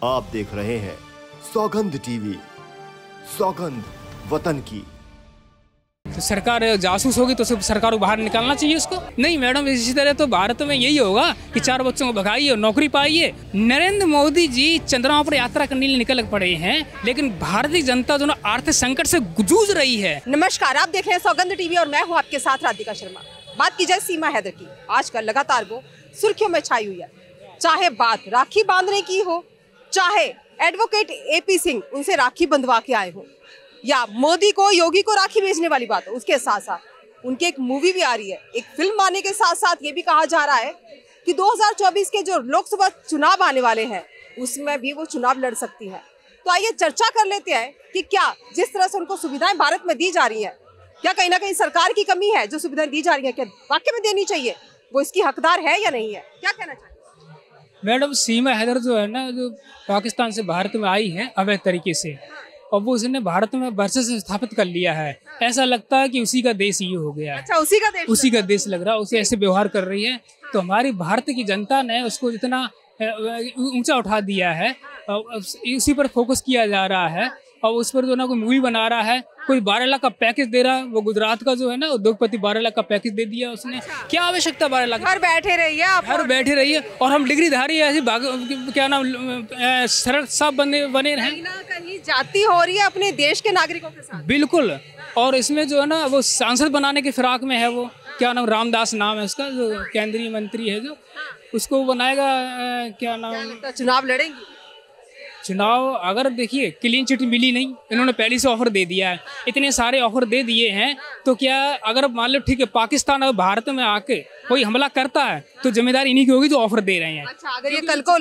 आप देख रहे हैं सौगंध टीवी, सौगंध वतन की। तो सरकार जासूस होगी तो सरकार को बाहर निकालना चाहिए उसको। नहीं मैडम, इसी तरह तो भारत में यही होगा कि 4 बच्चों को भगाइए और नौकरी पाइए। नरेंद्र मोदी जी चंद्रमा पर यात्रा करने के लिए निकल पड़े हैं, लेकिन भारतीय जनता जो आर्थिक संकट से जूझ रही है। नमस्कार, आप देख रहे हैं सौगंध टीवी और मैं हूं आपके साथ राधिका शर्मा। बात की जाए सीमा हैदर की, आजकल लगातार वो सुर्खियों में छाई हुई है। चाहे बात राखी बांधने की हो, चाहे एडवोकेट एपी सिंह उनसे राखी बंधवा के आए हो, या मोदी को योगी को राखी भेजने वाली बात हो, उसके साथ साथ उनकी एक मूवी भी आ रही है। एक फिल्म आने के साथ साथ ये भी कहा जा रहा है कि 2024 के जो लोकसभा चुनाव आने वाले हैं उसमें भी वो चुनाव लड़ सकती है। तो आइए चर्चा कर लेते हैं कि क्या जिस तरह से उनको सुविधाएं भारत में दी जा रही है, क्या कहीं ना कहीं सरकार की कमी है जो सुविधाएं दी जा रही है, क्या वाकई में देनी चाहिए, वो इसकी हकदार है या नहीं है, क्या कहना चाहिए? मैडम, सीमा हैदर जो है ना, जो पाकिस्तान से भारत में आई है अवैध तरीके से, और वो उसने भारत में वर्चस्व स्थापित कर लिया है। ऐसा लगता है कि उसी का देश ये हो गया है। अच्छा, उसी का देश लग रहा है। उसे ऐसे व्यवहार कर रही है। तो हमारी भारत की जनता ने उसको जितना ऊंचा उठा दिया है, उसी पर फोकस किया जा रहा है। और उस पर जो ना कोई मूवी बना रहा है, कोई 12 लाख का पैकेज दे रहा है। वो गुजरात का जो है ना उद्योगपति 12 लाख का पैकेज दे दिया उसने। क्या आवश्यकता 12 लाख? घर बैठे रहिए आप, घर बैठे रहिए और हम डिग्रीधारी ऐसे क्या नाम सरल सब बने रहे। कहीं ना कहीं जाति हो रही है अपने देश के नागरिकों के साथ। बिल्कुल। और इसमें जो है ना वो सांसद बनाने के फिराक में है। वो क्या नाम, रामदास नाम है उसका, जो केंद्रीय मंत्री है, जो उसको बनाएगा। क्या नाम, चुनाव लड़ेंगी? चुनाव अगर देखिए क्लीन चिट मिली नहीं, इन्होंने पहले से ऑफर दे दिया है। इतने सारे ऑफर दे दिए हैं, तो क्या अगर मान लो ठीक है पाकिस्तान और भारत में आके कोई हमला करता है तो जिम्मेदारी इन्हीं की होगी जो ऑफर दे रहे हैं। अच्छा, अगर ये कल को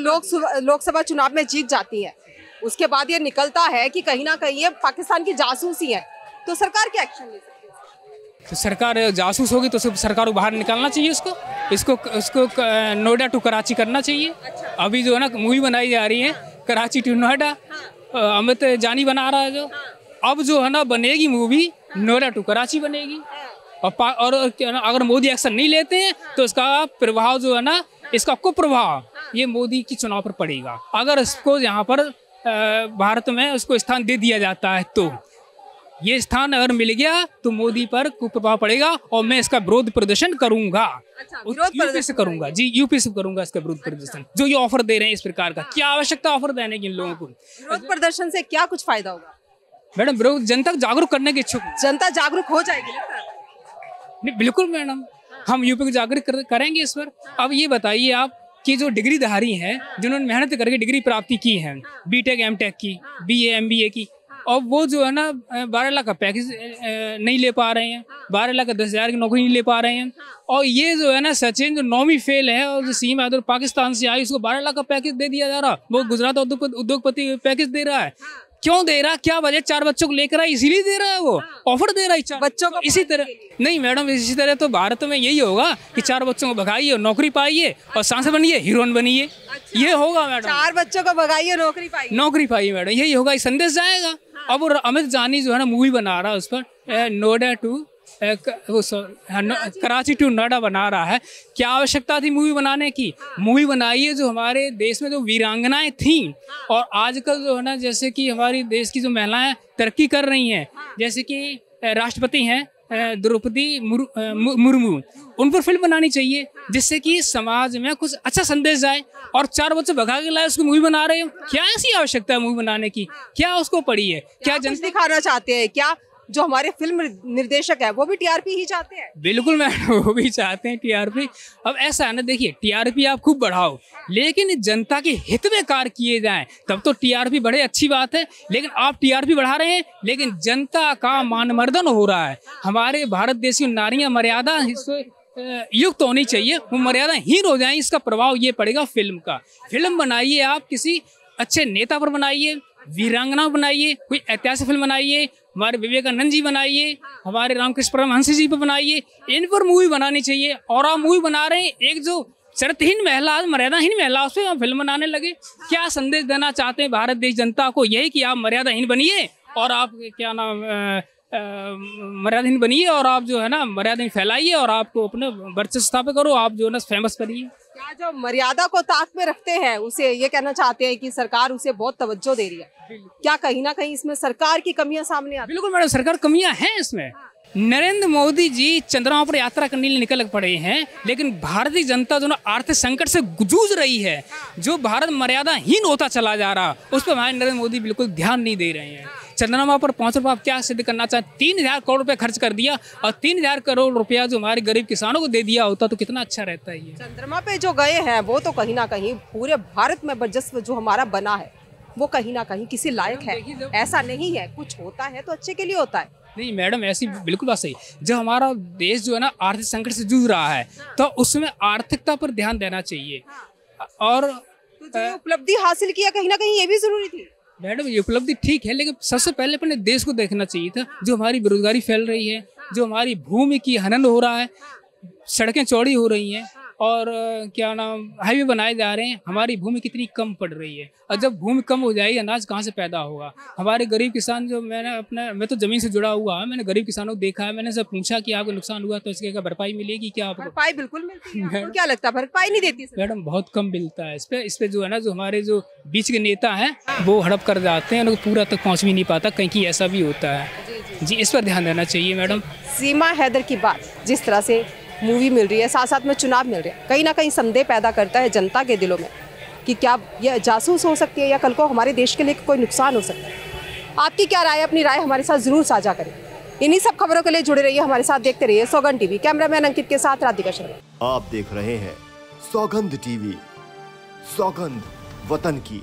लोकसभा चुनाव में जीत जाती है, उसके बाद ये निकलता है कि कहीं ना कहीं ये पाकिस्तान की जासूसी है, तो सरकार क्या एक्शन ले सकती है? तो सरकार जासूस होगी तो सरकार को बाहर निकालना चाहिए उसको नोएडा टू कराची करना चाहिए। अभी जो है ना मूवी बनाई जा रही है कराची टू नोएडा, अमित जानी बना रहा है जो। अब जो है ना बनेगी मूवी नोएडा टू कराची बनेगी। और अगर मोदी एक्शन नहीं लेते हैं तो इसका प्रभाव जो है ना, इसका कुप्रभाव ये मोदी की चुनाव पर पड़ेगा। अगर इसको यहाँ पर भारत में उसको स्थान दे दिया जाता है तो ये स्थान अगर मिल गया तो मोदी पर कुप्रभाव पड़ेगा और मैं इसका विरोध प्रदर्शन करूंगा। अच्छा, यूपी से करूंगा जी, यूपी से करूंगा इसका विरोध प्रदर्शन। जो ये ऑफर दे रहे हैं इस प्रकार का, क्या आवश्यकता ऑफर देने की इन लोगों को? विरोध प्रदर्शन से क्या कुछ फायदा होगा? मैडम, विरोध जनता को जागरूक करने के इच्छुक। जनता जागरूक हो जाएगी? नहीं, बिल्कुल मैडम, हम यूपी को जागरूक करेंगे इस पर। अब ये बताइए आप कि जो डिग्रीधारी हैं, जिन्होंने मेहनत करके डिग्री प्राप्ति की है, बीटेक एमटेक की, बीए एमबीए की, और वो जो है ना 12 लाख का पैकेज नहीं ले पा रहे हैं, 12 लाख का 10,000 की नौकरी नहीं ले पा रहे हैं। और ये जो है ना सचिन जो 9वीं फेल है और जो सीमा हैदर पाकिस्तान से आई, उसको 12 लाख का पैकेज दे दिया जा रहा। वो गुजरात उद्योगपति पैकेज दे रहा है। क्यों दे रहा? क्या वजह? 4 बच्चों को लेकर आई इसीलिए दे रहा है। वो ऑफर दे रहा है 4 बच्चों को। इसी तरह नहीं मैडम, इसी तरह तो भारत में यही होगा कि 4 बच्चों को भगाइए और नौकरी पाइए और सांसद बनिए, हीरोइन बनिए। ये होगा मैडम। 4 बच्चों को भगाइए, नौकरी पाइए मैडम, यही होगा। संदेश जाएगा। अब अमित जानी जो है ना मूवी बना रहा है उस पर नोएडा टू कराची टू नोएडा बना रहा है। क्या आवश्यकता थी मूवी बनाने की? मूवी बनाइए जो हमारे देश में जो वीरांगनाएं थीं, और आजकल जो है ना जैसे कि हमारी देश की जो महिलाएं तरक्की कर रही हैं, जैसे कि राष्ट्रपति हैं द्रौपदी मुर्मू, उन पर फिल्म बनानी चाहिए जिससे कि समाज में कुछ अच्छा संदेश जाए। और 4 बच्चे भगा के लाए उसको मूवी बना रहे हो। क्या ऐसी आवश्यकता है मूवी बनाने की? क्या उसको पड़ी है? क्या जनता दिखाना चाहते हैं? क्या जो हमारे फिल्म निर्देशक है वो भी टीआरपी ही चाहते हैं? बिल्कुल मैडम, वो भी चाहते हैं टीआरपी। अब ऐसा है ना, देखिए टीआरपी आप खूब बढ़ाओ, लेकिन जनता के हित में कार्य किए जाएं तब तो टीआरपी बढ़े, अच्छी बात है। लेकिन आप टीआरपी बढ़ा रहे हैं लेकिन जनता का मानमर्दन हो रहा है। हमारे भारत देश की नारियां मर्यादा युक्त होनी चाहिए, वो मर्यादाहीन हो जाए। इसका प्रभाव ये पड़ेगा फिल्म का। फिल्म बनाइए आप किसी अच्छे नेता पर बनाइए, वीरांगना बनाइए, कोई ऐतिहासिक फिल्म बनाइए, हमारे विवेकानंद जी बनाइए, हमारे रामकृष्ण परमहंस जी पर बनाइए, इन पर मूवी बनानी चाहिए। और आप मूवी बना रहे हैं एक जो चरित्रहीन महिला, मर्यादाहीन महिला, उस पर आप फिल्म बनाने लगे। क्या संदेश देना चाहते हैं भारत देश जनता को? यही कि आप मर्यादाहीन बनिए और आप क्या नाम मर्यादाहीन बनिए और आप जो है ना मर्यादाहीन फैलाइए और आपको अपने वर्चस्व स्थापित करो, आप जो है ना फेमस बनिए। क्या जो मर्यादा को ताक में रखते हैं उसे ये कहना चाहते हैं कि सरकार उसे बहुत तवज्जो दे रही है, क्या कहीं ना कहीं इसमें सरकार की कमियां सामने आती? बिल्कुल मैडम, सरकार कमियां हैं इसमें। नरेंद्र मोदी जी चंद्रमा पर यात्रा करने के लिए निकल पड़े हैं, लेकिन भारतीय जनता जो ना आर्थिक संकट से जूझ रही है, जो भारत मर्यादाहीन होता चला जा रहा, उस पर हमारे नरेंद्र मोदी बिल्कुल ध्यान नहीं दे रहे हैं। चंद्रमा पर पहुंच पर आप क्या सिद्ध करना चाहते? 3,000 करोड़ रुपए खर्च कर दिया और 3,000 करोड़ रुपया जो हमारे गरीब किसानों को दे दिया होता तो कितना अच्छा रहता है। ये चंद्रमा पे जो गए हैं वो तो कहीं ना कहीं पूरे भारत में वर्चस्व जो हमारा बना है वो कहीं ना कहीं किसी लायक है, ऐसा नहीं है। कुछ होता है तो अच्छे के लिए होता है। नहीं मैडम, ऐसी बिल्कुल बात सही। जब हमारा देश जो है ना आर्थिक संकट से जूझ रहा है तो उसमें आर्थिकता पर ध्यान देना चाहिए। और तो जो उपलब्धि हासिल किया कहीं ना कहीं ये भी जरूरी थी। मैडम ये उपलब्धि ठीक है, लेकिन सबसे पहले अपने देश को देखना चाहिए था। जो हमारी बेरोजगारी फैल रही है, जो हमारी भूमि की हनन हो रहा है, सड़कें चौड़ी हो रही हैं और क्या नाम हाईवे बनाए जा रहे हैं, हमारी भूमि कितनी कम पड़ रही है। और जब भूमि कम हो जाएगी अनाज कहाँ से पैदा होगा? हमारे गरीब किसान जो मैं तो जमीन से जुड़ा हुआ है, मैंने गरीब किसानों को देखा है, मैंने सब पूछा कि आपको नुकसान हुआ तो इसकी क्या भरपाई मिलेगी क्या आपको? भरपाई बिल्कुल मिलती है। आपको क्या लगता है भरपाई नहीं देती? मैडम बहुत कम मिलता है। इस पे जो है ना जो हमारे जो बीच के नेता हैं वो हड़प कर जाते हैं, उनको पूरा तक पहुँच भी नहीं पाता, कहीं की ऐसा भी होता है। जी इस पर ध्यान देना चाहिए मैडम। सीमा हैदर की बात, जिस तरह से मूवी मिल रही है, साथ साथ में चुनाव मिल रहे हैं, कहीं ना कहीं संदेह पैदा करता है जनता के दिलों में कि क्या यह जासूस हो सकती है या कल को हमारे देश के लिए कोई नुकसान हो सकता है। आपकी क्या राय है? अपनी राय हमारे साथ जरूर साझा करें। इन्हीं सब खबरों के लिए जुड़े रहिए हमारे साथ, देखते रहिए सौगंध टीवी। कैमरामैन अंकित के साथ राधिका शर्मा। आप देख रहे हैं सौगंध टीवी, सौगंध वतन की।